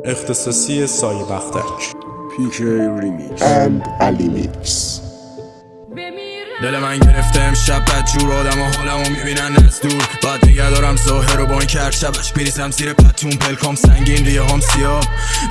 اختصاصی سایه بختک PK Remix and Ali Mix. دل من گرفته امشب بدجور آدم ها حالمو میبینن از دور بعد نگه دارم ظاهر رو با این کرد شبش بریزم زیر پتون پلکام سنگین ریه هم سیاه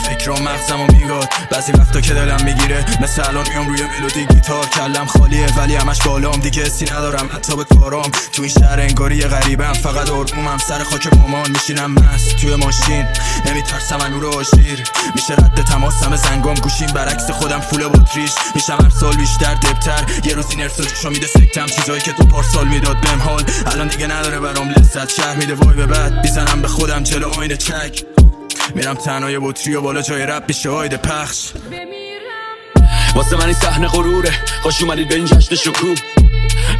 فکرام مغزمو میگاد بعضی وقتا که دلم میگیره مثل الان میام روی ملودی گیتار کلم خالیه ولی همش بالام دیگه حسی ندارم حتی به کارام تو این شهر انگاری غریبم فقط آرومم سر خاک مامان میشینم مست توی ماشین نمیترسم از نور آژیر میشه رد تماسم زنگام گوشیم برعکس خودم فول باتریش میشم هر سال بیشتر دبتر یه روز این ارسالشو میده سکتم چیزایی که تو پارسال میداد بهم حال الان دیگه نداره برام لذت شهر میده وای به بعد میزنم به خودم جلو آینه چک میرم تنهای بطری و بالا جای رپ میشه آیده پخش واسه من این صحنه غروره خوش اومدید به این جشن شکوه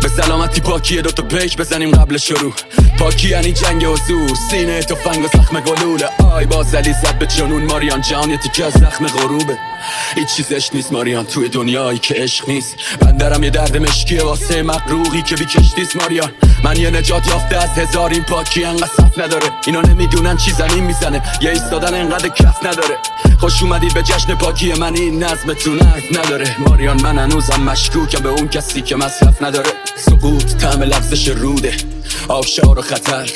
به سلامتی پاکیه دوتا پیش بزنیم قبل شروع پاکی یعنی جنگ حضور سینه تفنگ و زخم گلوله آی باز علی زد به جنون ماریان جان یه تیکه از زخم غروبه هیچ چیزش نیست ماریان توی دنیایی که عشق نیست بندرم یه درد مشکیه واسه مقروقی که بی کشتیست ماریان من یه نجات یافته از هزار این پاکی انقدر صف نداره اینا نمیدونن چی زمین میزنه یه ایستادن انقدر کف نداره خوش اومدید به جشن پاکی من این نظمتون حرف نداره ماریان من هنوزم مشکوکم به اون کسی که مصرف نداره سقوط طعم لغزش روده آبشار و خطر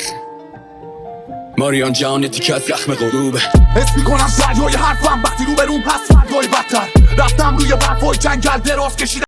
ماریان جان یه تیکه از زخم غروبه حس میکنم دریای حرفم وقتی رو به روم هست فردای بدتر رفتم روی برفای جنگل دراز کشیدم